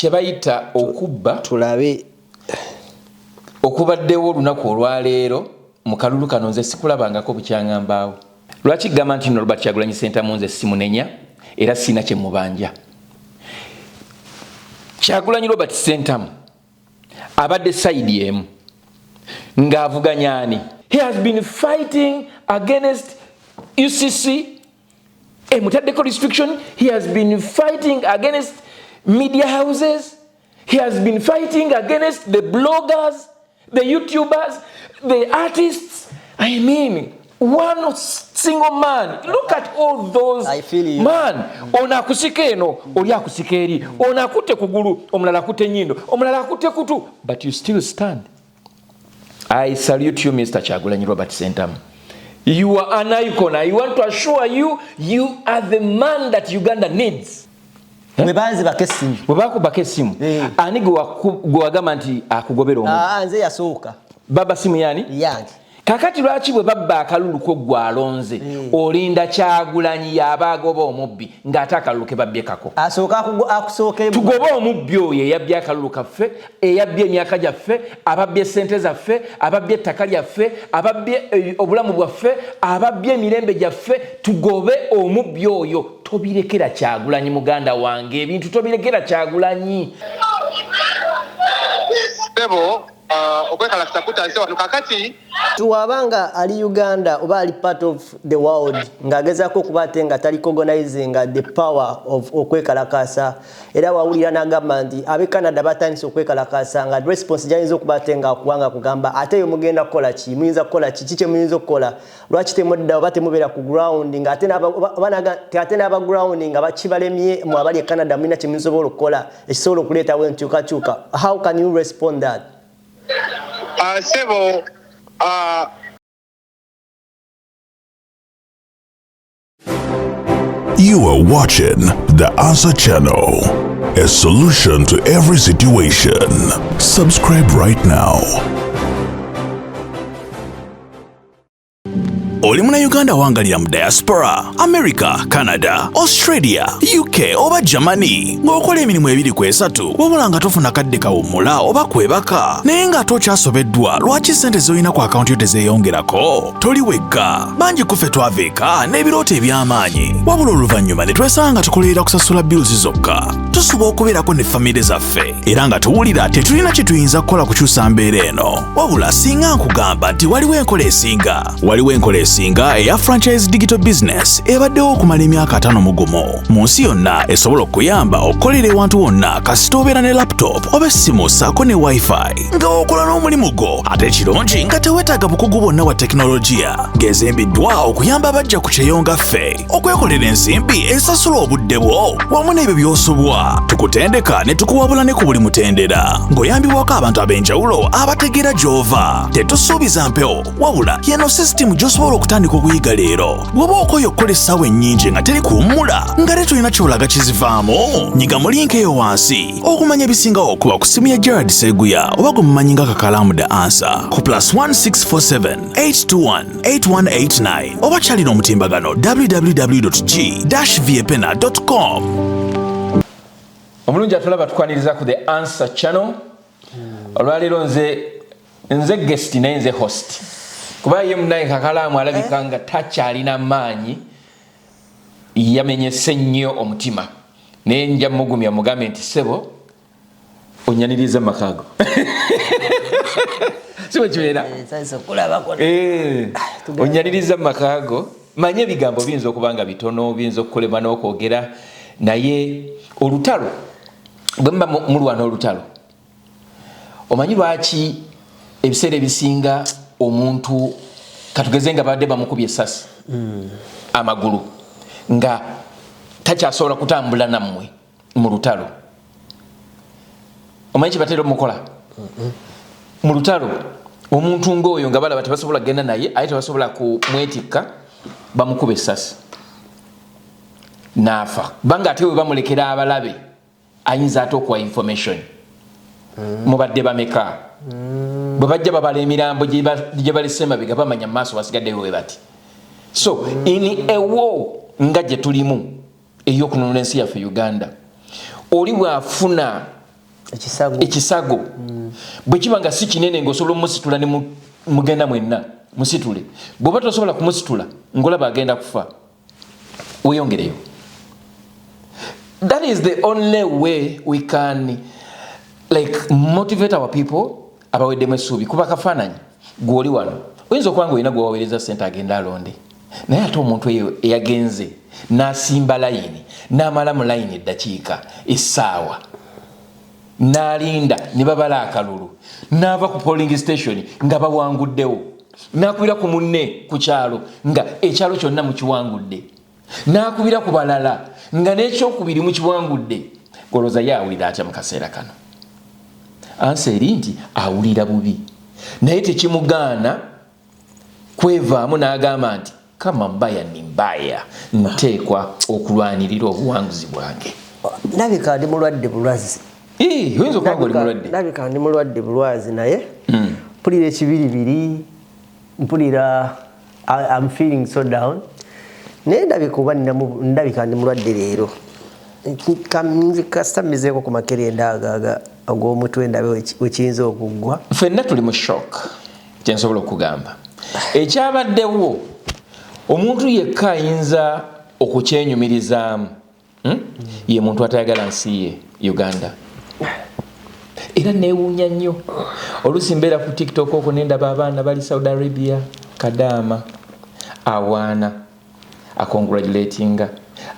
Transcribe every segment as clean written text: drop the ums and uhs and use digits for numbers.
kyebayita okuba tulabe okubaddewo olunaku olwaleero mu kalulu kano nze sikulabangako bukyangambaawo. Lwaki gamba nti Robert Kyagulanyi Ssentamu nze simunenya era sina kye mubanja? Kyagulanyi Robert Ssentamu abadde side emu ng'avuganya ani? He has been fighting against UCC, mutaddeko restriction. He has been fighting against media houses. He has been fighting against the bloggers, the YouTubers, the artists. I mean, one single man. Look at all those. I feel you. Man, ona kusike eno, oli akusike eri, ona akute kugulu, omulala akute nyindo, omulala akute kutu, but you still stand. I salute you, Mr. Kyagulanyi Robert Ssentamu. You are an icon. I want to assure you, you are the man that Uganda needs. Mwebanze bakesimu. Webakubaka essimu. Ani gwe wagamba nti akugobera omuntu? Nze yasooka. Baba simu yani? Yange. Kakati lwaki bwe babba akalulu ko gwalonze olinda Kyagulanyi yabagoba omubbi ng'ate akalulu ke babbye kako? Asooka akusooke. Tugobe omubbi oyo eyabbye akalulu kaffe, eyabbye emyaka gyaffe, ababbye ssente zaffe, ababbye ettaka lyaffe, ababbye obulamu bwaffe, ababbye emirembe gyaffe. Tugobe omubbi oyo. Tobirekera Kyagulanyi muganda wange, ebintu tobirekera Kyagulanyi. Debo okwekalakisa kutanze wano kakati tuwabanga ali Uganda oba ali part of the world ng'agezaako okubate nga tali recognizing the power of okwekalakasa, era wawulira n'agamba nti ab'e Canada batandise okwekalakasa nga response gyayinza okubate nga akuwanga kugamba ate yo mugenda kukola ki, muyinza kukola ki kye muyinza okukola, lwaki temudda oba temubeera ku ground nga ate n'aba ground nga bakibalemye mu abali e Canada mulina kye musobola okukola ekisobola okuleetawo enkyukakyuka. How can you respond that? Sebo You are watching The Answer Channel, a solution to every situation. Subscribe right now. Oli muna Uganda wangalira mu Diaspora, America, Canada, Australia, UK oba Germany ng'okola emirimu ebiri ku esatu wabula nga tofuna kadde kawummula oba kwebaka naye nga tokyasobeddwa lwaki ssente z'olina ku akawunti yo tezeeyongerako? Toli wekka, bangi kuffe twaveeka n'ebirooto eby'amaanyi wabula oluvannyuma ne twesanga nga tukolerera kusasula bills zokka. Tusuba okubeerako ne famire zaffe era nga tuwulira tetulina kye tuyinza kukola kukyusa mbeera eno, wabula singa nkugamba nti waliwo enkola esinga eya franchise digital business ebaddewo okumala emyaka 5 mugumu mu nsi yonna esobola okuyamba okukolera ewantu wonna kasita obeera ne laptop oba essimu ssaako ne wifi nga okola n'omulimu gwo ate ekirungi nga teweetaaga bukugu bwonna bwa tekinologiya ng'ezimbiddwa okuyamba abajja ku kyeyonga ffe okwekolera ensimbi esasula obudde bwo wamu n'ebyo by'osobwa. Tukutendeka ne tukuwabula ne ku buli mutendera ng'oyambibwako abantu ab'enjawulo abategeera gy'ova. Tetusuubiza mpewo wabula yeno sisitimu gy'osobola okutandika okuyiga leero. Bw'oba okoye okukola essaawa ennyingi nga teri kuwummula nga te tulina ky'olaga kizivaamu, nyiga mu linki eyo wansi okumanya ebisingawo okuba ku simu ya Gerard Seguya oba gwe mumanyi nga KAKALAAMUDAANSWER ku +1 647 821 8189 oba kyalina omutimbagano www.g-viepena.com. Omulungi atulaba tukwaniriza ku The Answer Channel. Olwaleero nze guest naye nze host. Kuba ye munaye Kakalaamu alabika nga takyalina maanyi, yamenyese nnyo omutima. Naye nja mugumya mugambe nti ssebo onyaniriza makaago. Siwe kibeera. Onyaniriza makaago. Manye ebigambo biyinza okuba nga bitono, biyinza okukolebwa n'okwogera, naye olutalo bwe muba mulwana olutalo omanyi lwaki ebiseera ebisinga omuntu katugeze nga badde bamukubye essasi amagulu nga takyasobola kutambula nammwe mu lutalo? Omanyi kye batera omukola mu lutalo? Omuntu ng'oyo nga balaba tebasobola kugenda naye aye tebasobola kumwetikka, bamukuba essasi n'afa. Banga ate we bamulekera abalabe ayinza ate okuwa information. Mubadde bameka bwe bajja babala emirambo gye balese mabega bamanya maaso basigaddeyo we bati. So in a war nga gye tulimu ey'okununula ensi yaffe Uganda, oli bw'afuna ekisago bwe kiba nga si kinene ng'osobola omusitula ne mugenda mwenna musitule bw'oba tosobola kumusitula ng'olaba agenda kufa weeyongereyo. That is the only way we can motivate our people abaweddemu essuubi kuba kafaananyi gw'oli wano oyinza okuba nga olina gwe waweereza ssente agenda alonde naye ate omuntu eyo eyagenze n'asimba layini n'amala mu layini eddakiika essaawa n'alinda ne babala akalulu n'ava ku polling station nga bawanguddewo n'akubira ku munne ku kyalo nga ekyalo kyonna mukiwangudde n'akubira ku balala nga n'ekyokubiri mukiwangudde golooza ye awulira atya mu kaseera kano? Ansa eri nti awulira bubi naye tekimugaana kwevaamu n'agamba nti kama mbaya ni mbaya nteekwa okulwanirira obuwanguzi bwange. Nabika ndi mulwadde bulwazi. Oyinza okuba nga oli mulwadde. Nabika ndi mulwadde bulwazi naye mpulira ekibiribiri mpulira I'm feeling so down. Naye ndabika ndi mulwadde leero. Kasitamizeeko ku makerenda agaaga ag'omutwe ndabe wekiyinza okuggwa. Ffenna tuli mu shock kyensobola okugamba. Ekyabaddewo omuntu yekka ayinza okukyenyumirizaamu ye muntu atayagala nsi ye Uganda. Era neewuunya nnyo oluusi mbeera ku TikTok okwo nendaba abaana bali Saudi Arabia Kadaama awaana akongratulatinga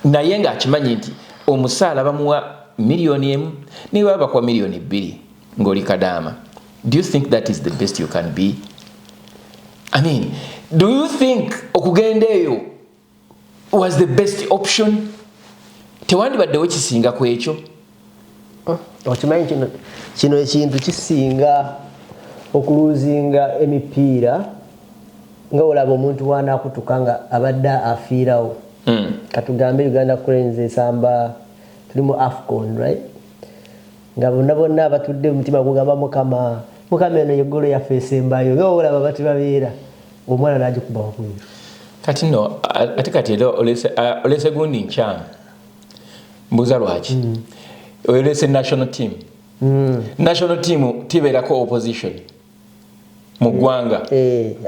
naye ng'akimanyi nti omusaala bamuwa miliyoni emu naye baba bakuwa miliyoni 2 ng'oli Kadaama. Do you think that is the best you can be? I mean, do you think okugenda eyo was the best option? Tewandibaddewo ekisinga ku ekyo? Okimanyi kino ekintu kisinga okuluzinga emipiira nga olaba omuntu wanakutuka nga abadde afiirawo. Katugambe Uganda Cranes esamba tuli mu AFCON, right? Nga bonna abatudde omutima gugamba mukama eno yeggolo yaffe esembayo nga olaba bati babeera omwana n'agikuba waggulu. Kati no ate kati era olese gundi nkyama mbuuza lwaki olese national team. National team tibeerako opposition mu ggwanga.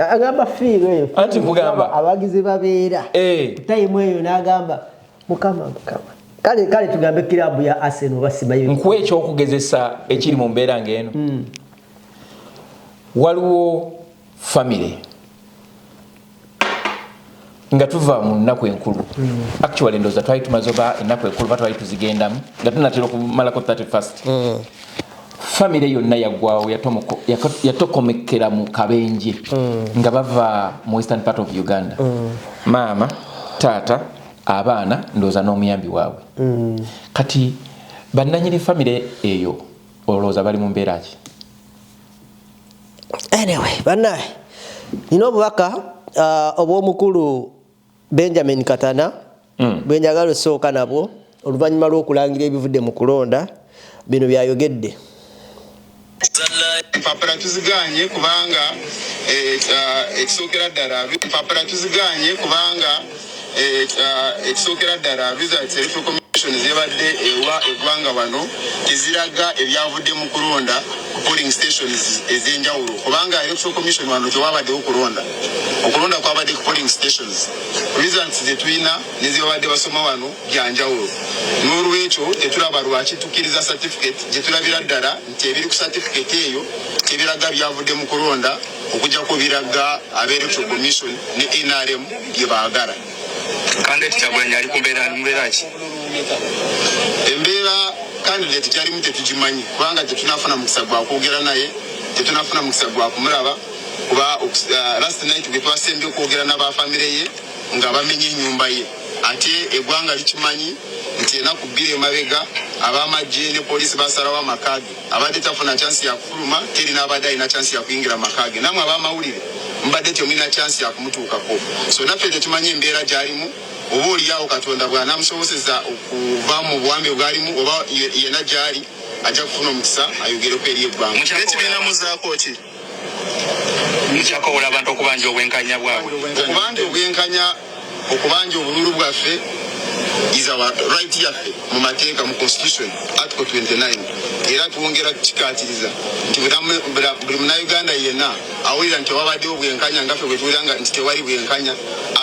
Agamba fiiro eyo anti nkugamba abagizi babeera tayimu eyo n'agamba mukama kale tugambe kirabu ya Arsenal basibayo nkuwa ekyokugezesa ekiri mu mbeera ng'eno. Waliwo family nga tuva mu nnaku enkulu actually ndoza twali tumaze oba ennaku enkulu batwali tuzigendamu nga tunatera okumalako 31st. Family yonna yaggwawo yatokomekera mu kabenje nga bava mu western part of Uganda. Maama taata abaana ndoza n'omuyambi waabwe. Kati bannanyini family eyo olowooza bali mu mbeera ki? Anyway, bannaye nina obubaka obw'omukulu Benjamin Katana bwe njagala osooka nabwo oluvannyuma lw'okulangira ebivudde mu kulonda bino byayogedde. Empapula tuziganye kubanga ekisookera ddala empapula tuziganye kubanga ekisookera ddala results electoral commission zebadde ewa eggwanga wano teziraga ebyavudde mu kulonda ku polling stations ez'enjawulo kubanga electoral commission wano tewabaddewo kulonda. Okulonda kwabadde ku polling stations. Results zetulina nezibadde basoma wano byanjawulo. N'olwekyo tetulaba lwaki tukkiriza certificate gye tulabira ddala nti ebiri ku certificate eyo tebiraga byavudde mu kulonda okujjako biraga ab'electoral commission ne NRM bye baagala. Candidate Kyagulanyi ali ku mbeera ki? Embeera candidate gyalimu tetugimanyi kubanga tetunafuna mukisa gwa kwogera naye tetunafuna mukisa gwa kumulaba kuba last night bwe twasembye okwogera n'abafamire ye nga bamenye ennyumba ye ate eggwanga likimanyi nti ennaku 2 emabega ab'amagye ne poliisi basalawo amakaage abadde tafuna chansi ya kufuluma teri n'abadde alina chansi ya kuyingira amakaage namwe ab'amawulire mbadde temulina chansi ya kumutuukako. So naffe tetumanyi embeera gy'alimu oba oliawo Katonda bw'anaamusobozeza okuva mu buwambe bw'alimu oba yenna gy'ali ajja kufuna omukisa ayogereko eri eggwanga. Ekibiina muzaako ki? Mukyakobola abantu okubanja obwenkanya bwabwe. Okubanja obululu bwaffe is our right yaffe mu mateeka mu constitution article 29 era tuwongera kikatiriza nti buli munnayuganda yenna awulira nti wabaddewo bwenkanya ngaffe bwe tuwuliranga nti tewali bwenkanya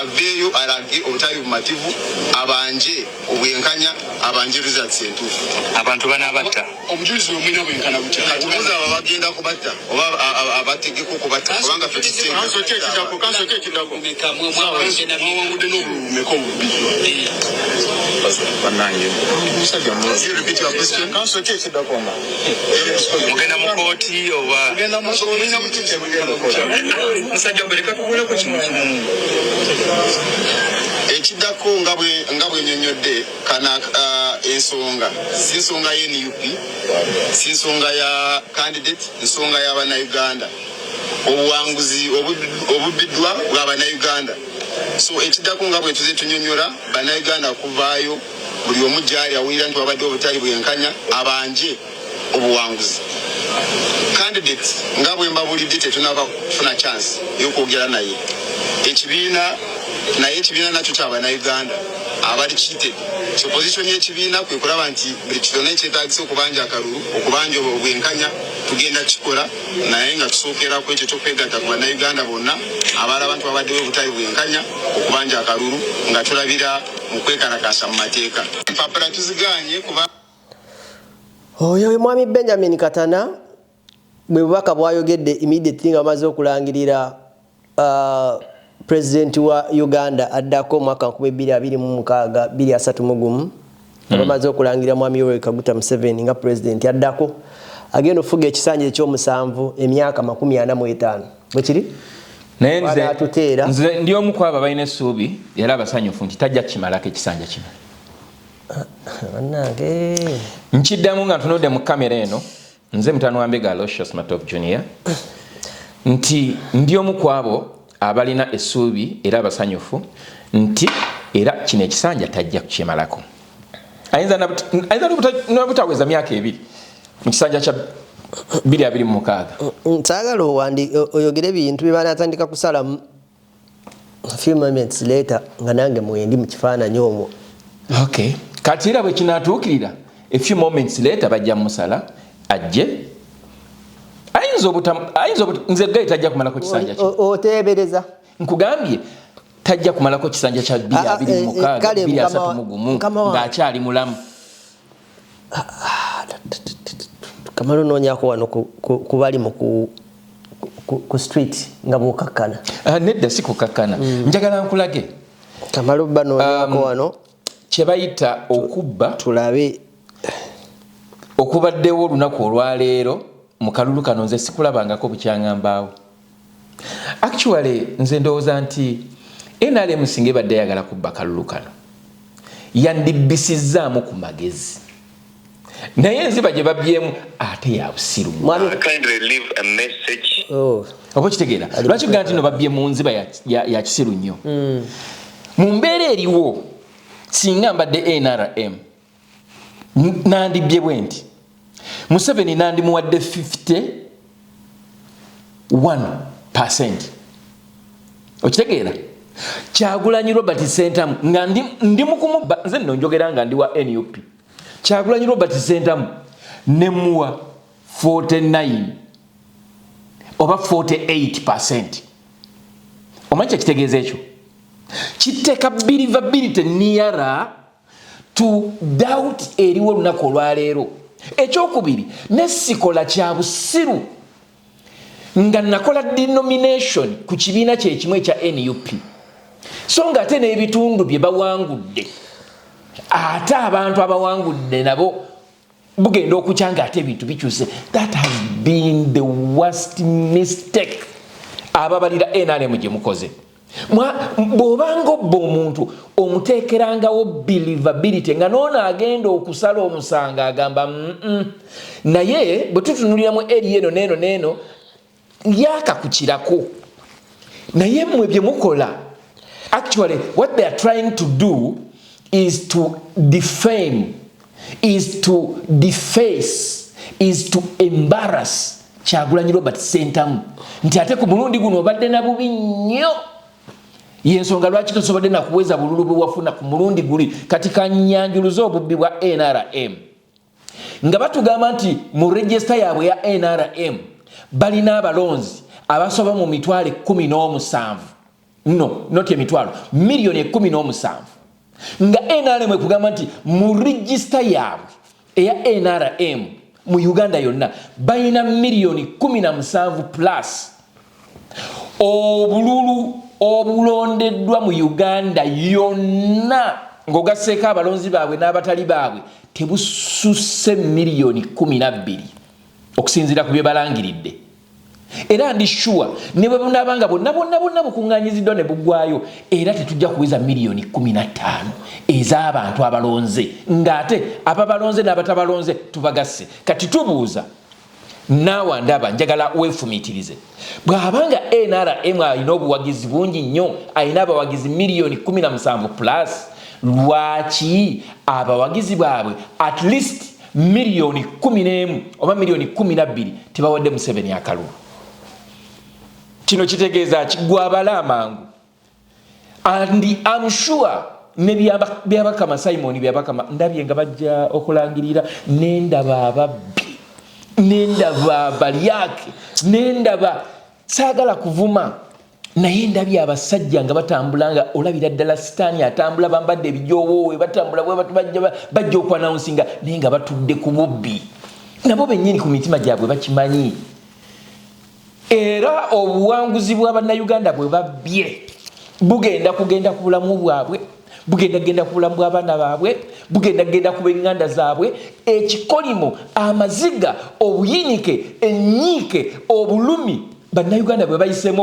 aveeyo alage obutali bumativu abanje obwenkanya abanje results entuufu abantu banaabatta omujulizi omwina bwenkana butya katubuuza abo bagenda kubatta oba abategeka okubatta kubanga ffe tuwangudde n'obulumeko obubbi bannange mugenda mu kooti oba musajja bereka tubuleko kimu ekiddako nga bwenyonyodde kana ensonga si nsonga y'NUP si nsonga ya candidate nsonga y'abannayuganda obuwanguzi obubbiddwa bw'abannayuganda so ekiddako nga bwe tuze tunyonyola bannayuganda okuvaayo buli omu gyali awulira nti wabadde obutali bwenkanya abanje obuwanguzi candidate nga bwe mbabulidde tetunaba kufuna chance y'okwogera naye ekibiina nakyo ky'abannayuganda abali cheated so position y'ekibiina kwe kulaba nti buli kitona ekyetaagisa okubanja akalulu okubanja obwenkanya tugenda kikola naye nga tusookera ku ekyo ky'okwegatta ku bannayuganda bonna abalaba nti babaddewo obutali bwenkanya okubanja akalulu nga tulabira mu kwekalakasa mu mateeka empapula tuziganye kuba oyo mwami Benjamin Katana bwe bubaka bwayogedde immediately nga bamaze okulangirira President wa Uganda addako mwaka 2026 23 Omugumu bamaze okulangirira mwami Yoweri Kaguta Museveni nga president addako agenda ofuga ekisanja ekyomusanvu emyaka 45 bwekiri naye nze ndi omu kwabo balina essuubi era abasanyufu nti tajja kimalako ekisanja kino nkiddamu nga ntunudde mu kamera eno nze mutano wa Mbega Aloysius Matovu Junior nti ndi omu kwabo abalina essuubi era abasanyufu nti era kino ekisanja tajja kukimalako ayinza nobutaweza myaka ebiri mu kisanja kya 2026 nsagala oyogere ebintu bye banatandika kusalamu a few moments later nga nange mwendi mu kifaananyi omwo okay kati era bwe kinatuukirira a few moments later bajja musala ajje ayinza nze gayi tajja kumalako kisanja kye oteebereza nkugambye tajja kumalako kisanja kya 2026 Omugumu ng'akyali mulamu kamalo noonyako wano kubali ku street nga bukakkana nedda si kukakkana njagala nkulage kamalo bba noonyako wano kye bayita Okuba tulabe okubaddewo olunaku olwaleero mu kalulu kano nze sikulabangako bukyangambaawo actually nze ndowooza nti NRM singa ebadde yagala kubba kalulu kano yandibbisizzaamu ku magezi naye enziba gye babyemu ate ya busiru oba kitegeera lwaki kugaa nti no babbye mu nziba ya kisiru nnyo mu mbeera eriwo singa mbadde NRM nandibbye bwe nti Museveni nandimuwadde 51%. Okitegeera Kyagulanyi Robert Sentamu nga ndi mukumubba nze nno njogera nga ndi wa NUP Kyagulanyi Robert Sentamu nemuwa 49 oba 48%. Omanyi kitegeeza ekyo kiteka believability nearer to doubt eriwo olunaku olwaleero. Ekyokubiri nesikola kya busiru nga nakola denomination ku kibiina kye kimwe kya NUP so nga ate n'ebitundu bye bawangudde ate abantu abawangudde nabo bugenda okukyanga ate ebintu bikyuse. That has been the worst mistake ababalira NRM gye mukoze. Bw'obanga obba omuntu omuteekerangawo believability nga noona agenda okusala omusanga agamba naye bwe tutunuliramu eri eno neeno yakakukirako naye mmwe bye mukola actually what they are trying to do is to defame, is to deface, is to embarrass Kyagulanyi Robert Sentamu nti ate ku mulundi guno obadde na bubi nnyo yensonga lwaki tosobodde nakuweza bululu bwe wafuna ku mulundi guli kati kanyanjuluza obubbi bwa NRM. nga batugamba nti mu register yaabwe ya NRM balina abalonzi abasoba mu mitwalo 17 no not emitwalo milioni 17 nga NRM ekugamba nti mu register yaabwe eya NRM mu Uganda yonna balina milioni 17 plus obululu obulondeddwa mu Uganda yonna ngogasseeko abalonzi baabwe n'abatali baabwe tebususse milioni 12 okusinziira ku bye balangiridde. Era ndi sure ne bwe bunabanga bonna bukuŋŋaanyiziddwa ne buggwayo era tetujja kuweza milioni 15 ez'abantu abalonze ng'ate ababalonze n'abatabalonze tubagasse. Kati tubuuza naawe ndaba njagala weefumiitirize bw'abanga NRM alina obuwagizi bungi nnyo alina abawagizi milioni 17 plus lwaki abawagizi baabwe at least milioni 11 oba milioni 12 tebawadde Museveni akalulu? Kino kitegeeza kigwabala amangu. And I'm sure ne byabakama Simon byabakama ndabye nga bajja okulangirira nendaba ababbi nendaba abalyake nendaba saagala kuvuma naye ndabye abasajja nga batambulanga olabira ddala sitaani atambula bambadde ebijoowowe batambula bajja okwanawunsinga naye nga batudde ku bubbi nabo bennyini ku mitima gyabwe bakimanyi. Era obuwanguzi bw'Abannayuganda bwe babbye bugenda kugenda ku bulamu bwabwe bugenda ku bulamu bw'abaana baabwe bugenda ku b'eŋŋanda zaabwe. Ekikolimo amaziga obuyinike ennyiike obulumi Bannayuganda bwe bayiseemu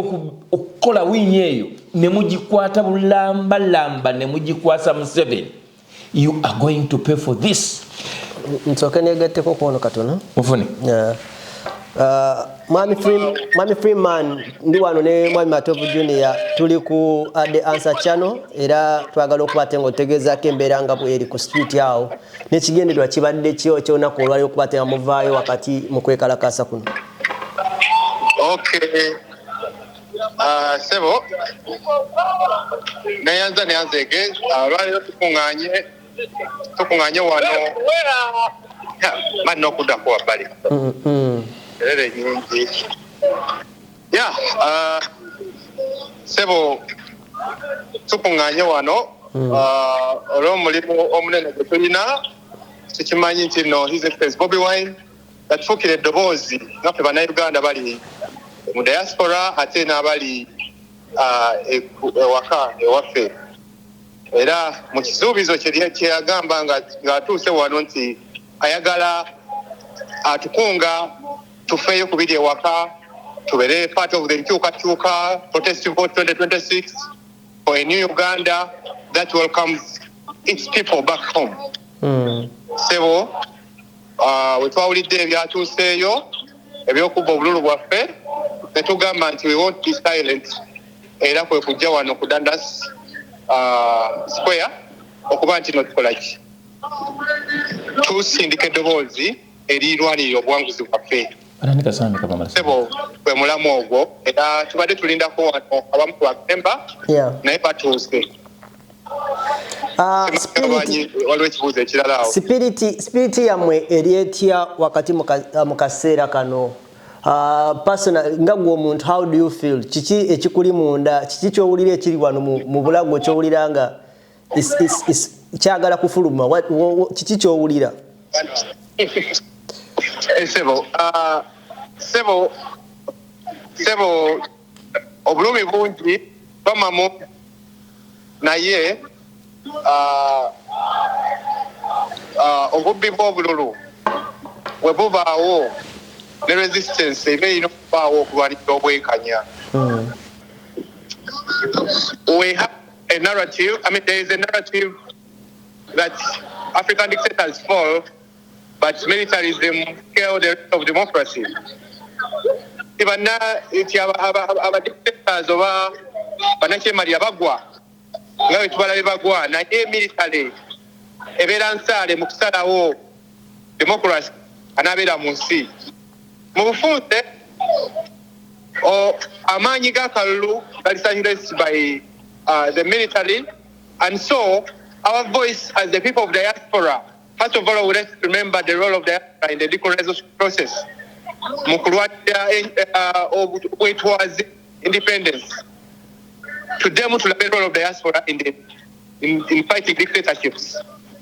okukola wiini eyo ne mugikwata bulambalamba ne mugikwasa Museveni, you are going to pay for this. Nsooke neegatteko kuwono katono mufune. Mwami Freeman ndi wano ne Mwami Matovu Junior tuli ku The Answer Channel era twagala okubate ngo tegezaako embeera nga bweri ku street yawo n'ekigendererwa kibadde ky'olunaku olwali okubate nga muvaayo wakati mu kwekalakaasa kuno. Okay. Sebo nayanza ege lwaliro tukuŋŋaanye wano manna okuddako wabbali erere nyingi sebo tukuŋŋaanye wano olw'omulimu omunene gwe tulina tukimanyi nti no His Excellency Bobi Wine yatufuukira eddoboozi ngaffe bannayuganda bali mu diaspora ate n'abali ewaka ewaffe era mu kisuubizo kyeyagamba ng'atuuse wano nti ayagala atukunga tufeeyo ku biri ewaka tubere part of the nkyukakyuka protest vote 2026 for a new Uganda that welcomes its people back home. Sebo we twawulidde ebyatuuseeyo ebyokubba obululu bwaffe netugamba nti we won't be silent era kwe kujja wano ku Dandas square okuba nti no tukolaki tusindika eddoboozi erirwanirira obuwanguzi bwaffe. Sebo gwe mulamu ogwo era tubadde tulindako wano abamu ku bakemba naye batuuse. Waliwo ekibuuzo ekirala awo. Spiriti yammwe eri etya wakati mu kaseera kano? Personal nga gwe omuntu, how do you feel? Kiki ekikuli munda, kiki kyowulira ekiri wano mu bulago kyowulira nga kyagala kufuluma, kiki kyowulira? Sebo obulumi bungi bamamu naye obubbi bw'obululu bwe bubaawo ne resistance eba erina okubaawo okulwanirira obwenkanya. We have a narrative, there is a narrative that African dictators fall, but militarism kills the rest of democracy. Even abadictators oba banakyemali abagwa nga bwe tubalabe bagwa naye military ebeera nsaale mu kusalawo democracy anaabeera mu nsi. Mu bufunze amaanyi g'akalulu gali silenced by the military, and so our voice as the people of diaspora First of all, let's remember the role of the diaspora in the decolonization process. It was independence. To demonstrate the role of the diaspora in fighting dictatorships.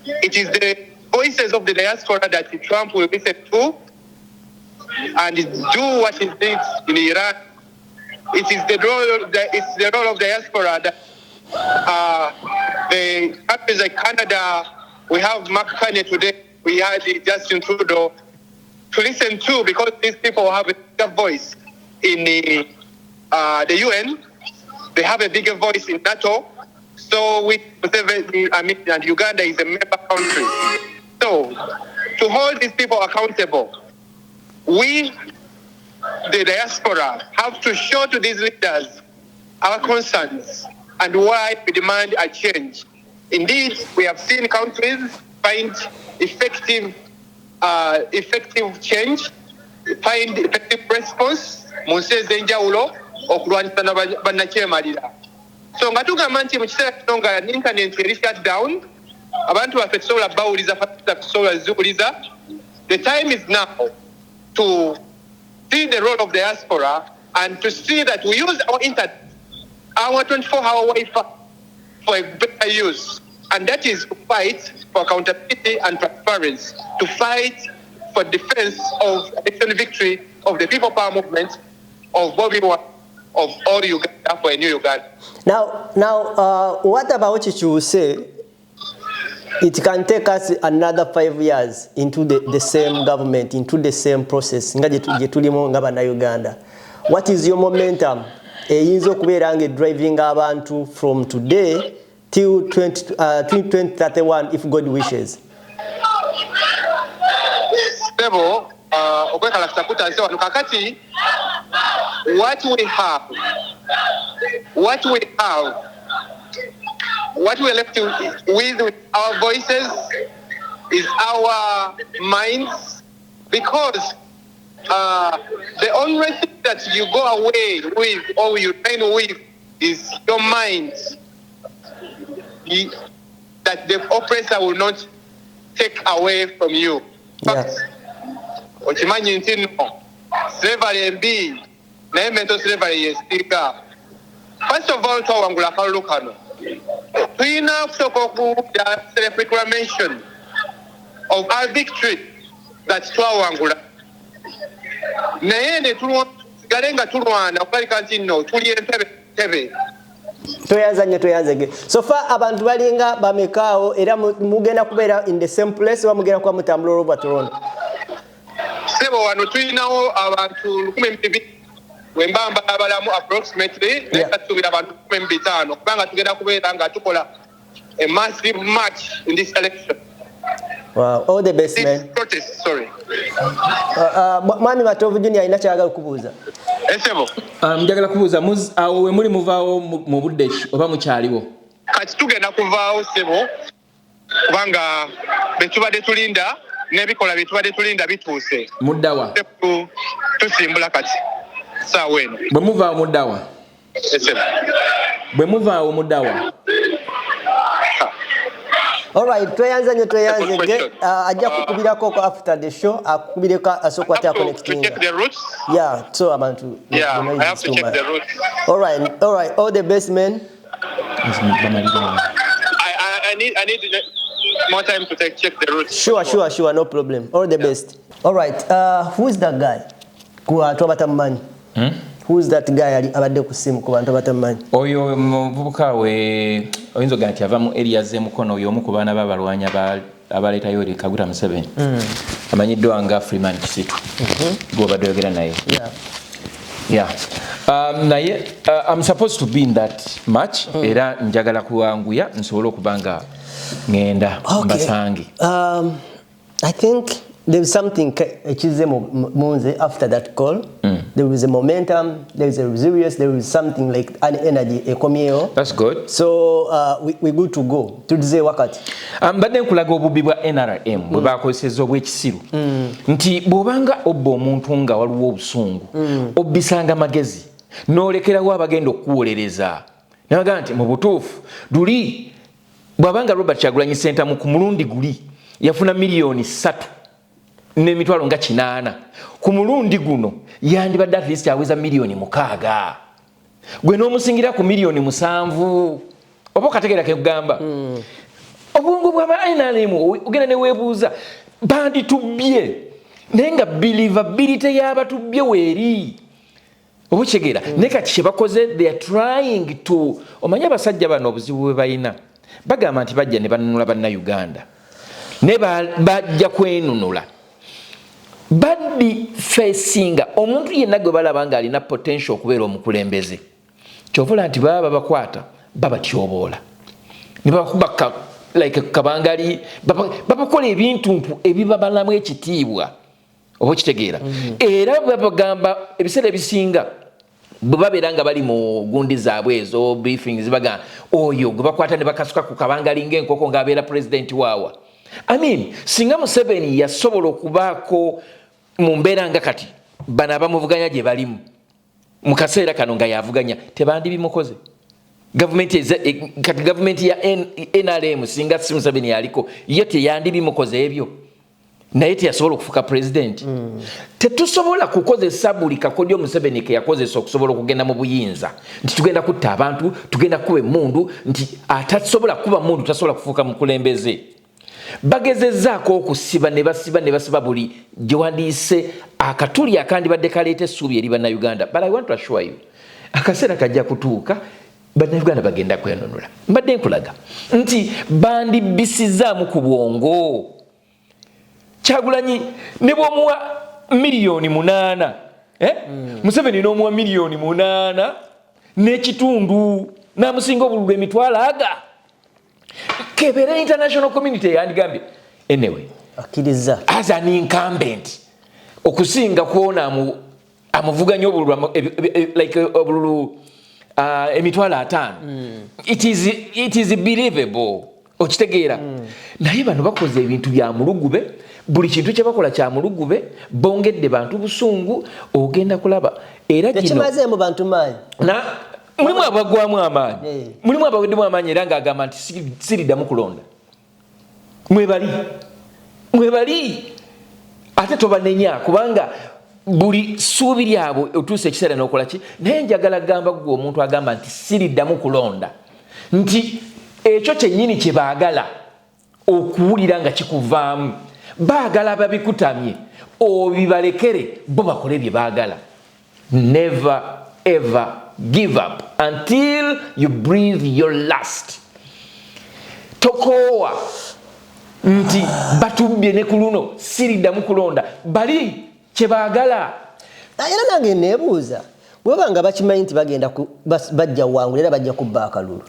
It is the voices of the diaspora that Trump will listen to and do what he did in Iran. It is the role of the diaspora that the countries like Canada, we have Mark Carney today, we had Justin Trudeau to listen to, because these people have a bigger voice in the UN. They have a bigger voice in NATO. So and Uganda is a member country. So to hold these people accountable, we, the diaspora, have to show to these leaders our concerns and why we demand a change. Indeed, we have seen countries find effective change, find effective response. So nga tugamba nti mu kiseera kino nga internet eri shut down, abantu baffe tusobola bawuliza tusobola ziwuliza. The time is now to see the role of the diaspora and to see that we use our internet, our 24-hour Wi-Fi for a better use. And that is to fight for accountability and transparency, to fight for defense of election victory of the People Power Movement, of Bobi, of all Uganda, for a new Uganda. Now, what about what you say? It can take us another 5 years into the same government, into the same process. Uganda. What is your momentum? Driving abantu from today till 2031, if God wishes. What we're left with our voices is our minds, because the only thing that you go away with or you remain with is your mind, that the oppressor will not take away from you. Yes. Slavery and be mental slavery is still. First of all, to Angula Kalukano. We now talk about the self-reclamation of our victory. That's to Angula. Nayene to Garenga to Rwanda, Parikantino, Tuli. So far, abantu balinga bamekao era mugenda kubeera in the same place or mugenda kwa mutambula over Toronto. Sebo wano tulinawo abantu 12 wembamba abalamu approximately nekatubira abantu 15 kubanga tugenda kubeera nga tukola a massive march in this election. Wow, all the best, man. Protest, sorry. Mwami Matovu Junior alina kyagala kubuuza. Esebo. Njagala kubuuza awo we muli muvaawo mu budde oba mukyaliwo? Kati tugenda kuvaawo sebo kubanga betubadde tulinda n'ebikola betubadde tulinda bituuse. Muddawa? Tusimbula kati. Saawa eno. Bwe muvaawo muddawa? Esebo. Bwe muvaawo muddawa? Alright, tweyanze ajja kukubirako after the show akubireko asokwa connecting. Check the routes. Yeah, so abantu. Yeah, I have to check the routes. Alright, all the best, man. I need more time to check the routes. Sure, no problem. All the best. Alright, who's that guy? Ku Tamubanja. Who's that guy abadde ku simu ku bantu batamanyi? Oyo muvubuka we oyinza ogamba nti ava mu area z'emukono oyo omu ku baana b'abalwanyi abaleetayo Kaguta Museveni. Amanyiddwa nga Freeman Kisitu. Gw'obadde oyogera naye. Yeah. Naye I'm supposed to be in that match era njagala kuwanguya nsobole okuba nga ngenda mbasange. I think there is something Munze after that call. There was a momentum, there is a resilience, there is something like an energy, a comeo. That's good. So we're good to go. Tudize wakati. Mbadde nkulaga obubi bwa NRM bwe bakozesezza obw'ekisiru. Nti bw'obanga obba omuntu nga waliwo obusungu, obbisanga magezi, n'olekerawo abagenda okuwolereza. Nabaga nti mu butuufu, luli bw'abanga Robert Kyagulanyi Ssentamu ku mulundi guli, yafuna milioni 3 n'emitwalo nga 8 ku mulundi guno yandibadde at least aweza milioni 6 gwe n'omusingira ku milioni 7 oba okategeera ke kugamba obwongo bw'aba NRM ogenda ne weebuuza banditubbye naye nga believability y'abatubbye weeri obukyegera naye kati kye bakoze they are trying to omanye abasajja bano obuzibu bwe balina bagamba nti bajja ne banunula bannayuganda ne bajja kwenunula badi facinga omuntu yenna gwe balaba nga alina potential okubeera omukulembeze kyovula nti baba babakwata babatyoboola ne babakuba like kabangali babakola ebintu ebibabalamu ekitiibwa oba kitegeera era babagamba ebiseera ebisinga bwe babeera nga bali mu gundi zaabwe ezo briefings bagamba oyo gwe bakwata ne bakasuka ku kabangali ng'enkoko ng'abeera president waawa I mean singa Museveni yasobola okubaako mu mbeera nga kati bano abamuvuganya gye balimu mu kaseera kano nga yavuganya tebandi bimukoze gavumenti ya NRM singa si Museveni yaliko ye teyandi bimukoze ebyo naye teyasobola okufuka president tetusobola kukozesa buli kakodyo Museveni ke yakozesa okusobola okugenda mu buyinza nti tugenda kutta abantu tugenda kuba emundu nti atasobola kuba mundu tasobola kufuuka mukulembeze bagezezzaako okusiba ne basiba buli gye wandiise akatuli akandibadde kaleeta essuubi eri bannayuganda but I want to assure you akaseera kajja kutuuka bannayuganda bagenda kwenunula mbadde nkulaga nti bandibisizaamu ku bwongo Kyagulanyi ne bw'omuwa milioni 8 Museveni n'omuwa milioni 8 n'ekitundu n'amusinga obululu emitwalo aga kebeera international community yandigambye anyway akkiriza as an incumbent okusinga kuona amuvuganya obululu like obululu emitwalo 5 it is believable okitegeera naye bano bakoze ebintu bya mulugube buli kintu kye bakola kya mulugube bongedde bantu busungu ogenda kulaba era kino tekimaze mu bantu maanyi na mulimu abagwamu amaanyi mulimu abaweddemu amaanyi era ng'agamba nti siriddamu kulonda mwebali ate tobanenya kubanga buli ssuubi lyabwe otuusa ekiseera n'okola ki naye njagala gamba gwe omuntu agamba nti siriddamu kulonda nti ekyo kyennyini kye baagala okuwulira nga kikuvaamu baagala babikutamye obibalekere bo bakole bye baagala never ever give up until you breathe your last tokoowa nti batubbye ne ku luno siriddamu kulonda bali kye baagala era nange neebuuza bwebanga bakimanyi nti bagenda bajja wangula era bajja kubba akalulu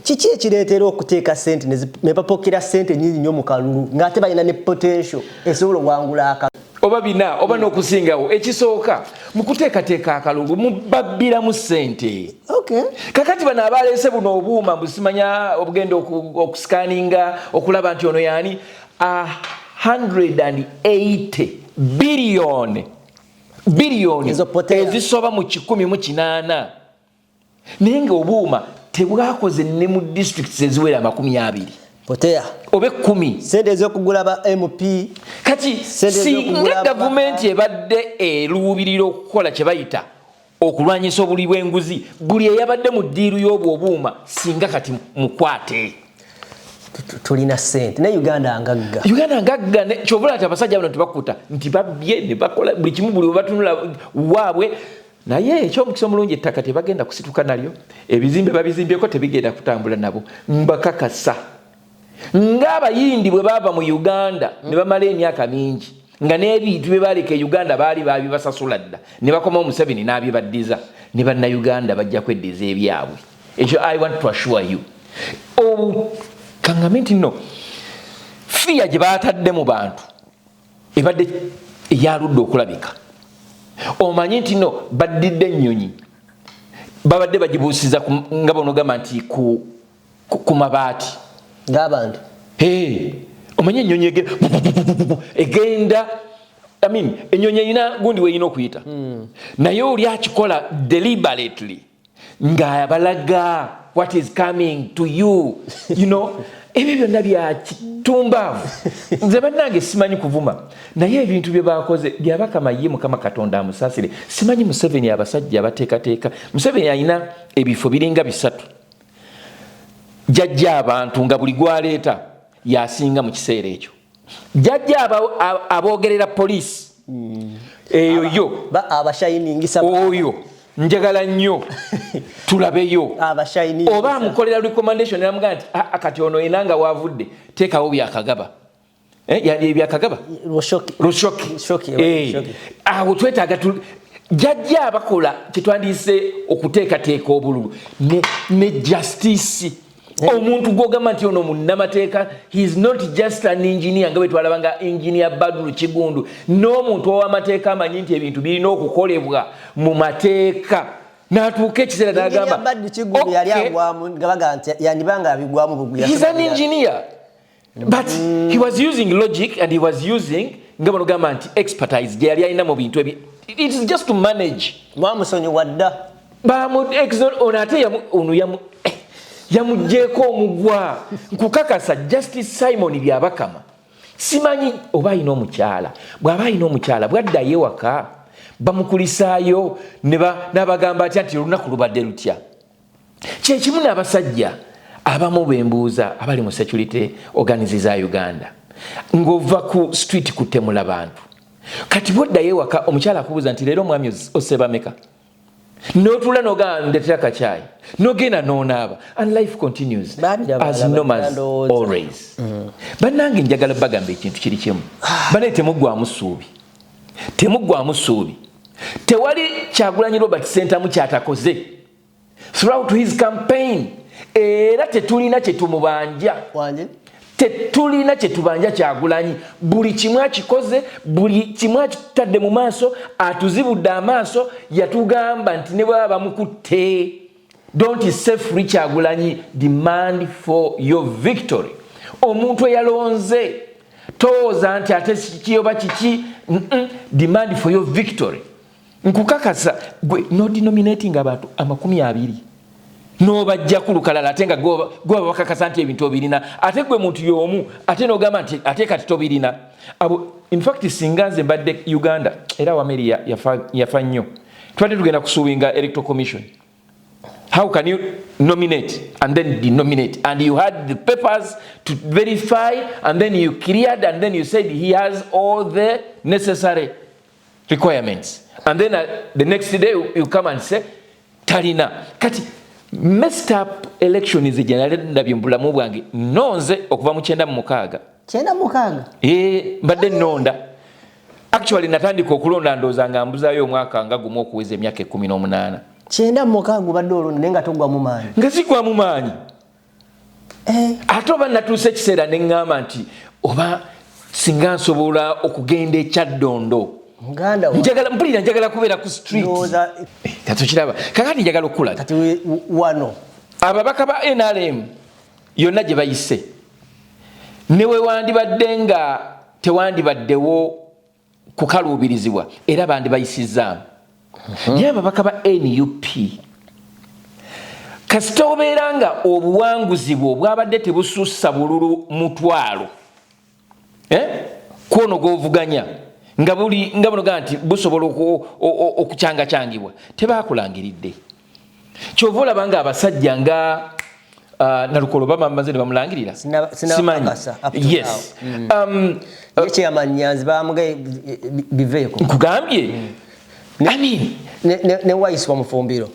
kiki ekireetera okuteeka sente ne bapokera sente nyingi nnyo mu kalulu ng'ate balina ne potential esobola wangula akalulu oba bina oba n'okusingawo ekisooka mu kuteekateeka akalulu mubabbiramu sente kakati bano abaleese buno obuuma busimanya obugenda okusikaninga okulaba nti ono yaani 180 biliyoni ezisoba mu 18 naye nga obuuma tebwakoze ne mu districts eziwera 20 potea obe 10 sente ez'okugula ba MP kati singa gavumenti ebadde eruubirira okukola kye bayita okulwanyisa obuli bw'enguzi buli eyabadde mu ddiiru y'obwo obuuma singa kati mukwate tulina sente ne Uganda ngagga kyovula ati abasajja bano tebakuta nti babbye ne bakola buli kimu buli batunula waabwe naye ekyomukisa omulungi ettaka tebagenda kusituka nalyo ebizimbe babizimbyeko tebigenda kutambula nabo mbakakasa ng'abayindi bwe baava mu Uganda ne bamala emyaka mingi nga n'ebintu bye baleka e Uganda baali babibasasula dda ne bakomawo Museveni n'abibaddiza ne bannayuganda bajja kweddiza ebyabwe ekyo I want to assure you kangamye nti nno fiya gye baatadde mu bantu ebadde eyaludde okulabika omanyi nti nno baddidde ennyonyi babadde bagibuusiza nga bonogamba nti ku mabaati ng'abantu omanyi ennyonyi egenda I mean ennyonyi erina gundi weerina okuyita naye oli akikola deliberately ng'abalaga what is coming to you, you know, ebyo byonna bya kitumbaavu nze bannange simanyi kuvuma naye ebintu bye bakoze byabakama ye Mukama Katonda amusaasire simanyi Museveni abasajja abateekateeka Museveni alina ebifo biringa 3 jajja abantu nga buli gwaleeta yasinga mu kiseera ekyo jajja aboogerera poliisi eyo yo abashayiningisa oyo njagala nnyo tulabeyo abashayiningisa oba amukolera recommendation namugamba nti kati ono enanga wavudde teekawo byakagaba yani byakagaba Rushoki awo twetaaga jajja abakola kyetwandiise okuteekateeka obululu ne justice omuntu gwogamba nti ono munnamateeka he is not just an engineer nga bwe twalabanga engineer Badru Kigundu n'omuntu ow'amateeka amanyi nti ebintu birina okukolebwa mu mateeka n'atuuka ekiseera n'agamba Badru Kigundu yali agwamu nga baga nti yandibanga abigwamu bugwi he is an engineer but he was using logic and he was using nga bano gamba nti expertise gye yali alina mu bintu ebi it is just to manage mwamusonyiwa dda ono ate yamugjeeko omugwa nkukakasa Justice Simon byabakama simanyi oba alina omukyala bw'aba alina omukyala bwaddayo ewaka bamukulisaayo n'abagamba atya nti olunaku lubadde lutya kyekimu n'abasajja abamu bembuuza abali mu security organizes za Uganda ng'ova ku street kutemula bantu kati bwaddayo ewaka omukyala akubuuza nti leero omwami oseba meka n'otula n'ogamba ndetera kacaayi n'ogenda n'onaaba and life continues as normal as always bannange njagala bagamba ekintu kiri kimu banaye temuggwamu ssuubi tewali Kyagulanyi Robert Ssentamu kyatakoze throughout his campaign era tetulina kyetumubanja tetulina kyetubanja Kyagulanyi buli kimu akikoze buli kimu akitadde mu maaso atuzibudde amaaso yatugamba nti ne bwaba bamukutte don't set free Kyagulanyi demand for your victory omuntu eyalonze tooza nti ate kiyoba kiki demand for your victory nkukakasa gwe no denominating abantu 20 n'obajja ku lukalala ate nga gwe bakakasa nti ebintu obirina ate gwe muntu y'omu ate n'ogamba nti ate kati tobirina in fact singa nze mbadde Uganda era Wameri yafa nnyo twali tugenda kusuubinga Electoral Commission. How can you nominate and then denominate? And you had the papers to verify and then you cleared and then you said he has all the necessary requirements. And then the next day you come and say, Tarina. Kati, messed up election is a general ndabyumbulamu bwange nonze okuva mu 9 mbadde nonda actually natandika okulonda ndoza nga mbuzayo omwaka nga gumu okuweza emyaka 18 9 badde olonda nenga togwa mu maanyi nga zigwa mu maanyi ate oba natuuse ekiseera ne ngamba nti oba singa nsobola okugenda ekyaddondo njagala kubeera ku street tatokiraba kakati njagala okula kati wano ababaka ba NRM yonna gye bayise newe wandibadde nga tewandibaddewo kukaluubirizibwa era bandi bayisizaamu naye ababaka ba NUP kasita obeera nga obuwanguzi bwo bwabadde tebusussa bululu mutwalo kwono govuganya nga buno gaa nti busobola okukyangachangibwa tebaakulangiridde kyova olaba nga abasajja nga nalukolo bamaze ne bamulangirira simanyi yes ekyamanyanzi bamugaye biveeko nkugambye ne wayisibwa mufumbiro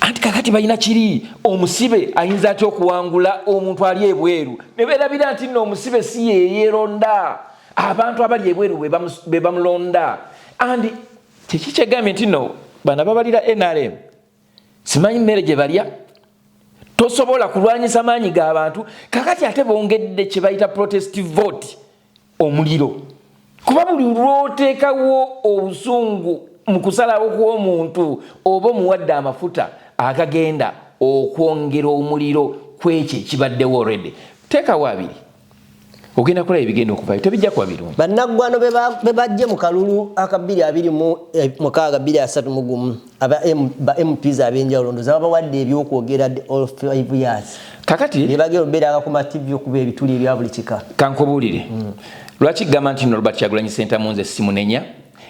anti kakati balina kiri omusibe ayinza atya okuwangula omuntu ali ebweru ne beerabira nti nno omusibe si yeyeronda abantu abali ebweru be bamulonda andi tekikyegambye nti nno bana babalira NRM simanyi mmere gye balya tosobola kulwanyisa maanyi g'abantu kakati ate bongedde kye bayita protest vote omuliro kuba buli lwoteekawo obusungu mu kusalawo kw'omuntu oba omuwadde amafuta agagenda okwongera omuliro kwekyo ekibaddewo already teekawo abiri ogenda kulaba ebigenda okuvayo tebijja kuba birungi. Bannaggwano be bajje mu kalulu aka 2023 Omugumu aba MPs ab'enjawulo ndowooza babawadde ebyokwogera all 5 years. Kakati bye bagenda obeera ku TV okuba ebituli ebya buli kika. Kankubuulire lwaki gamba nti Robert Kyagulanyi Ssentamu nze simunenya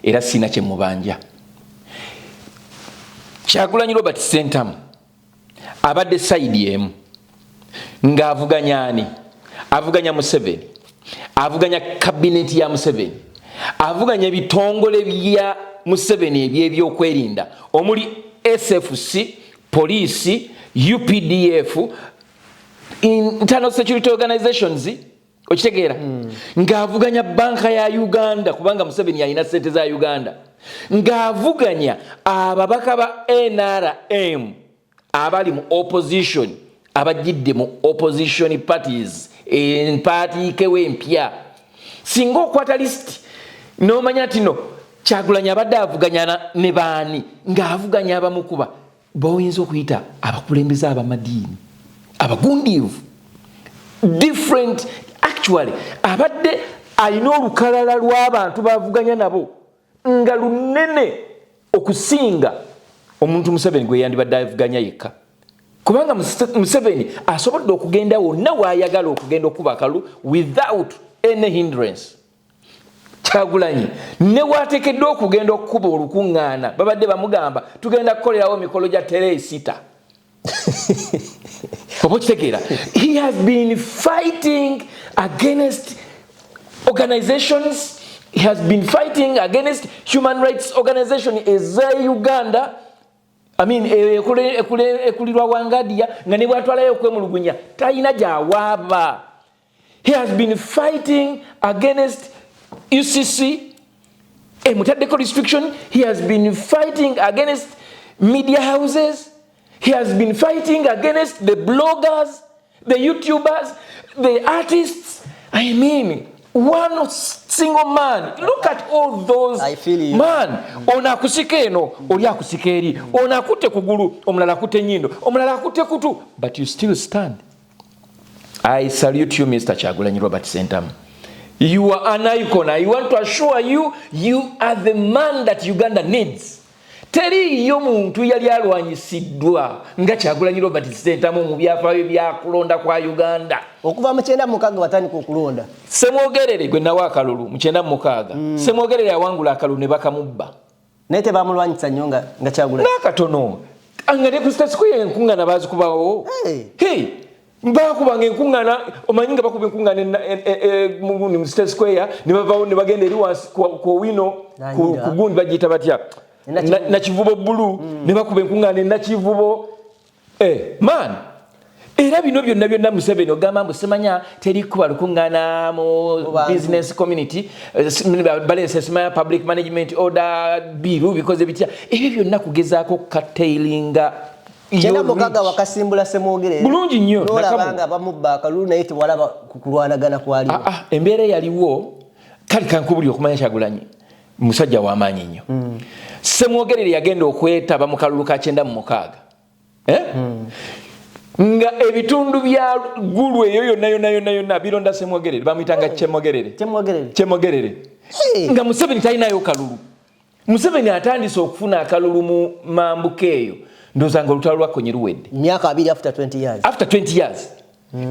era sina kye mubanja. Kyagulanyi Robert Ssentamu abadde side emu ng'avuganya ani? Avuganya Museveni, avuganya kabineti ya Museveni, avuganya ebitongole bya Museveni eby'ebyokwerinda omuli SFC, police, UPDF, internal security organizations, okitegeera ng'avuganya banka ya Uganda kubanga Museveni yalina sente za Uganda, ng'avuganya ababaka ba NRM abali mu opposition abajidde mu opposition parties party kewe mpya. Singa okwata list n'omanya nti no Kyagulanyi abadde avuganya ne baani ng'avuganya abamukuba boyinza okuyita abakulembeze abamadiini abagundiivu different actually abadde alina olukalala lw'abantu bavuganya nabo nga lunene okusinga omuntu Museveni gwe yandibadde avuganya yekka. Kubanga Museveni asobodde okugenda wonna waayagala okugenda okuba akalulu without any hindrance. Kyagulanyi ne waateekeddwa okugenda okukuba olukuŋŋaana babadde bamugamba tugenda kukolerawo mikolo gya tereesita. Oba okitegeera he has been fighting against organizations, he has been fighting against human rights organization eza Uganda. I mean, ekulirwa Wangadia nga ne bwatwalayo okwemulugunya talina gy'awaaba. He has been fighting against UCC, mutaddeko restriction. He has been fighting against media houses. He has been fighting against the bloggers, the YouTubers, the artists. I mean, one single man. Look at all those. I feel you. Man, ona akusika eno, oli akusika eri. Ona akute kugulu, omulala akute nnyindo, omulala akute kutu. But you still stand. I salute you, Mr. Kyagulanyi Robert Ssentamu. You are an icon. I want to assure you, you are the man that Uganda needs. Teriyo muntu yali alwanyisiddwa nga Kyagulanyi Robert Ssentamu mu byafaayo byakulonda kwa Uganda. Okuva mu 96 batandika okulonda. Semwogerere gwe nawa akalulu mu 96. Semwogerere awangula akalulu ne bakamubba. Naye tebamulwanyisa nnyo nga Kyagulanyi. Nakatono. Angade ku state square enkungana bazikubawo. Hey. Mbakubanga enkungana omanyi nga bakuba enkungana mu state square ne bavawo ne bagenda eri wansi ku wino ku gundi bagiyita batya. Na kivubo bulu ne bakuba enkungana na kivubo man era bino byonna Museveni ogamba mbu semanya teri kuba lukungana mu business community balance semanya public management order biru because bitya ebyo byonna kugezaako katailinga Chena mukaga wakasimbula semwogere bulungi nnyo nolabanga bamubba akalulu naye tewalaba kulwanagana kwali embeera yaliwo kali kankubuli okumanya Kyagulanyi musajja w'amaanyi nnyo semwogerere yagenda okwetaba mu kalulu ka 96 nga ebitundu bya gulu eyo yonna bironda semwogerere bamuyitanga Kyemwogerere nga Museveni talinayo kalulu. Museveni atandise okufuna akalulu mu mambuka eyo ndozanga olutalo lwakkonye luwedde myaka 2 after 20 years.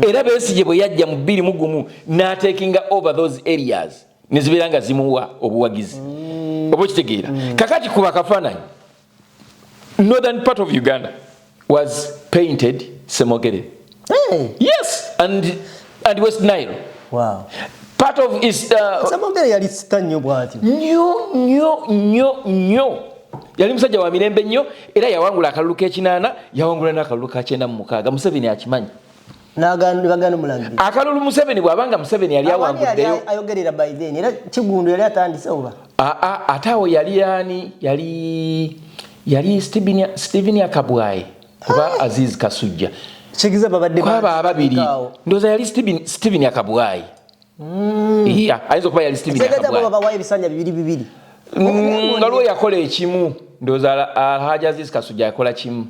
Era Besigye bwe yajja mu 2021 n'atekinga over those areas nezibeera nga zimuwa obuwagizi oba okitegeera kakati kuba kafaananyi northern part of Uganda was painted Semwogerere. Yes, and West Nile. Wow. Part of is Semwogerere yali stanyo bwati nnyo yali musajja wa mirembe nnyo era yawangula akalulu k'ekinaana yawangula n'akalulu ka 96. Museveni akimanyi bagano mulangiri akalulu Museveni bwabanga Museveni yali awanguddeyo ayogerera by then era Kigundu yali atandise oba ataawo yali ani yali Stephen Akabwaye kuba Aziz Kasujja kigiza babadde kwaba ababiri ndoza yali Stephen Akabwaye ayinza okuba yali Stephen Akabwaye babawaye ebisanja bibiri nga lwo yakola ekimu ndoza Alhaji Aziz Kasujja yakola kimu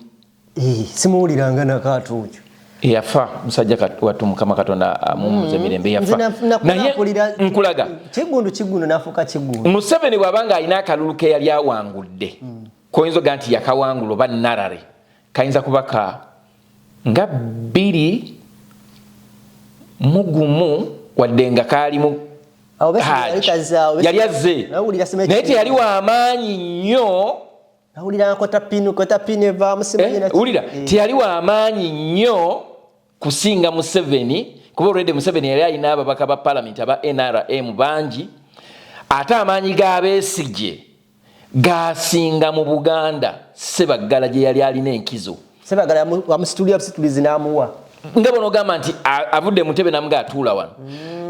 simuwuliranga nakaato okyo yafa musajja watu mukama katonda mumuze mirembe yafa naye nkulaga kigundu nafuka kigundu Museveni bwabanga alina akalulu ke yali awangudde koyinza ganti yakawangula oba narare kayinza kubaka nga biri mugumu wadenga kalimu yali azze naye teyali w'amaanyi nnyo nawulira kota pinu eva Museveni wulira teyali w'amaanyi nnyo kusinga Museveni kuba already Museveni yali alina ababaka ba parliament aba NRM bangi ate amaanyi g'abeesigye gasinga mu Buganda Sebaggala gye yali alina enkizo Sebaggala wamusitulizi n'amuwa nga bono gamba nti avudde Mutebe namuga atuula wano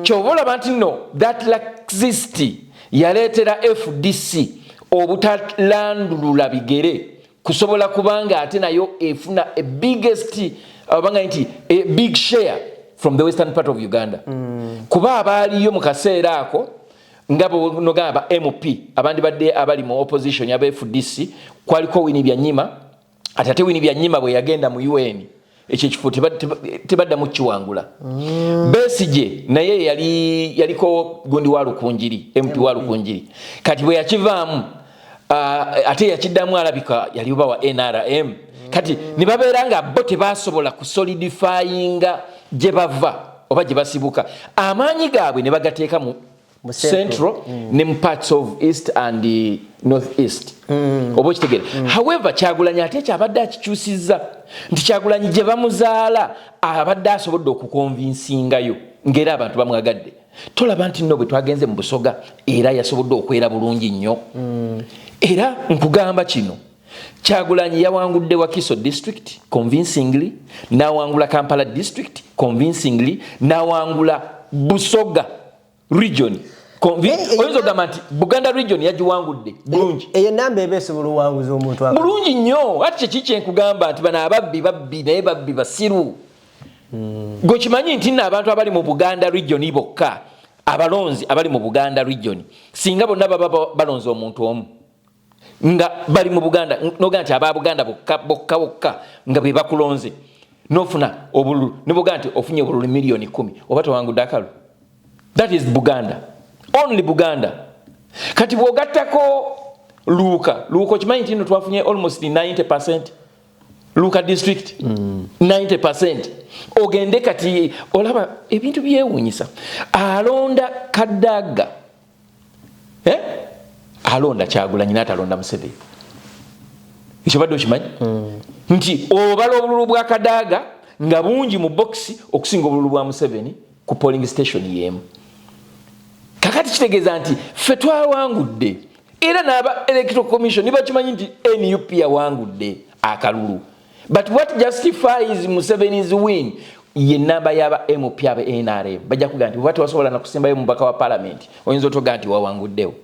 kyova olaba nti no that laxist yaleetera FDC obutalandulula bigere kusobola kubanga ate nayo efuna a big share from the western part of Uganda kuba abaaliyo mu kaseera ako nga bono gamba MP abandi badde abali mu opposition ya FDC kwaliko Winnie Byanyima atate Winnie Byanyima bwe yagenda mu UN ekyo kifo tebadda mu kiwangula Besigye naye yaliko gundi wa Lukunjiri MP wa Lukunjiri kati bwe yakivaamu ate yakiddamu alabika yali oba wa NRM kati ne babeeranga bo tebasobola kusolidifyinga gye bava oba gye basibuka amaanyi gaabwe ne bagateeka mu central ne mu parts of east and north east oba okitegere however Kyagulanyi ate kyabadde akikyusizza nti Kyagulanyi gye bamuzaala abadde asobodde okukonvinsingayo ng'era abantu bamwagadde tolaba nti nno bwe twagenze mu Busoga era yasobodde okwera bulungi nnyo era nkugamba kino Kyagulanyi yawangudde Wakiso district convincingly n'awangula Kampala district convincingly n'awangula Busoga region oyinza ogamba nti Buganda region yagiwangudde bulungi eyo namba ebeese buluwanguzi omuntu bulungi nnyo ati kyekiki nkugamba nti bano ababbi naye babbi basiru gwe kimanyi nti nno abantu abali mu Buganda region bokka abalonzi abali mu Buganda region singa bonna baba balonzi omuntu omu nga bali mu Buganda noga nti aba Buganda bokka nga be bakulonze nofuna obululu ne boga nti ofunye obululu milioni 10 oba towangudde akalu that is Buganda only Buganda kati bwogattako Luuka kimanyi nti nno twafunye almost 90% Luuka district 90% ogende kati olaba ebintu byewunyisa alonda Kadaga alonda Kyagulanyi n'atalonda Museveni ekyo badde okimanyi nti obala obululu bwa Kadaga nga bungi mu boxi okusinga obululu bwa Museveni ku polling station yemu kakati kitegeeza nti ffe twawangudde era n'aba Electoral Commission nibakimanyi nti NUP yawangudde akalulu but what justifies Museveni's win ye namba yaba MP aba NRM bajja kuga nti bwati wasobola na kusimbayo mubaka wa parliament oyinza otoga nti wawanguddewo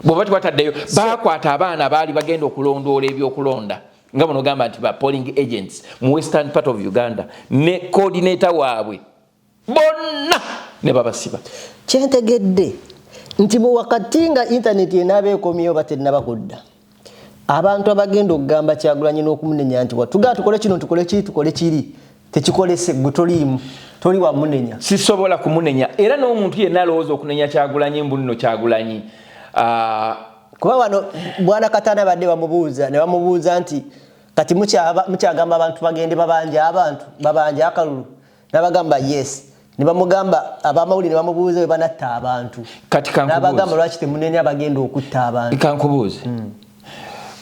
bwati wataddeyo bakwata abaana baali bagenda okulondoola ebyokulonda nga bono gamba nti ba polling agents mu western part of Uganda ne coordinator waabwe bonna ne babasiba kyentegedde nti mu wakati nga internet enaaba ekomyewo batennaba kudda abantu abagenda okugamba Kyagulanyi n'okumunenya nti watugaa tukole kino tukole kiri tekikolese gwe toli wamunenya sisobola kumunenya era n'omuntu yenna alowooza okunenya Kyagulanyi mbu nno Kyagulanyi kuba wano bwana Katana badde bamubuuza nti kati mukyagamba abantu bagende babanja akalulu n'abagamba yes ne bamugamba abamawulire ne bamubuuza we banatta abantu kati n'abagamba lwaki temunenya bagenda okutta abantu kankubuuze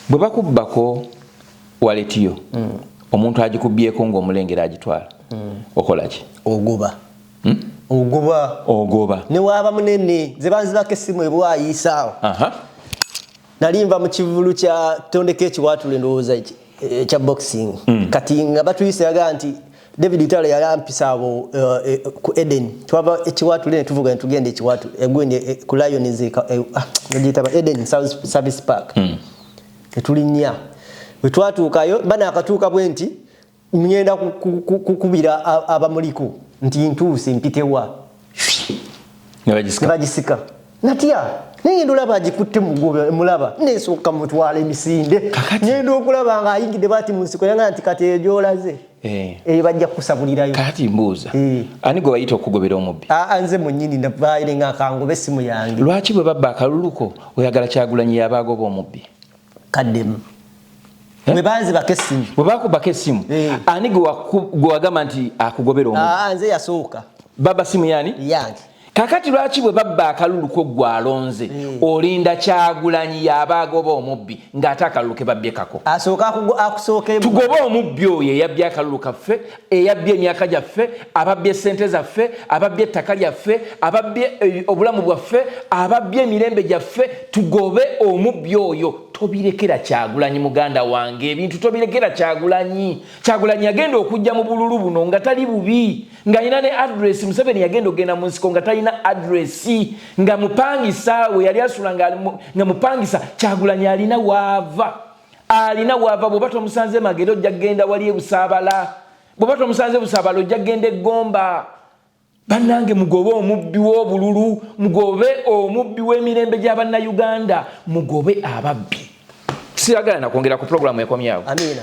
bwe bakubbako waletiyo omuntu agikubyeko ng'omulengera agitwala okolaki ogoba ne waba munene ze banzibako essimu ebwayisaawo nalimva mu kivulu kya tondeko ekiwatule ndowooza kya boxing kati nga batuyise yagaa nti David Tale yalampisa abo ku Eden twava ekiwatule ne tuvuga ntugende ekiwatule egwende ku Lions ngiyitaba Eden Service Park etulinnya bwe twatuukayo bana akatuuka bwe nti ngenda kukubira abamuliko nti ntuuse mpitewa ne bagisika natya Nindula bagikutte mugobe mulaba nesooka mutwala emisinde ngenda okulaba nga ayingidde bati mu nsiko yanga nti kati ejolaze bajja kusabulirayo kati mbuuza ani gwe bayita okugobera omubbi nze munyini nabaire nga kangobe essimu yange lwaki bwe babba akaluluko oyagala Kyagulanyi yabagoba omubbi kaddemu mwe banze bakessimu bwe bakubako essimu ani gwe wagamba nti akugobera omubbi nze yasooka baba simu yani yange kakati lwaki bwe babba akaluluko gwalonze olinda Kyagulanyi yabagoba omubbi ng'ate akalulu ke babbye kako akusooke tugobe omubbi oyo eyabbye akalulu kaffe eyabbye emyaka gyaffe ababbye sente zaffe ababbye ettaka lyaffe ababbye obulamu bwaffe ababbye emirembe gyaffe tugobe omubbi oyo tobirekera Kyagulanyi muganda wange ebintu tobirekera Kyagulanyi yagenda okujja mu bululu buno nga tali bubi nga ina ne address Museveni yagenda ogenda mu nsiko nga talina address nga mupangisa we yali asula nga mupangisa Kyagulanyi alina waava bw'oba tomusanze Magere ojja genda wali Busaabala bw'oba tomusanze Busaabala ojja genda Egomba bannange mugobe omubbi w'obululu mugobe omubbi w'emirembe gy'Abannayuganda mugobe ababbi siragala nakwongera ku programu ekomyawo amina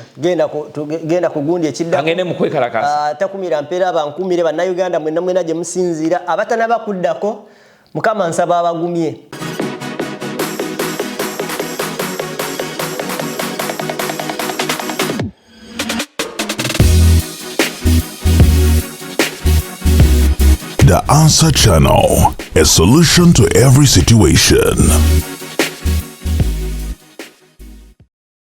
genda kugundi ekidda angene mukwekalakasa takumira mpera bankumire Bannayuganda mwena gye musinzira abatana bakuddako Mukama nsaba abagumye The Answer Channel, a solution to every situation.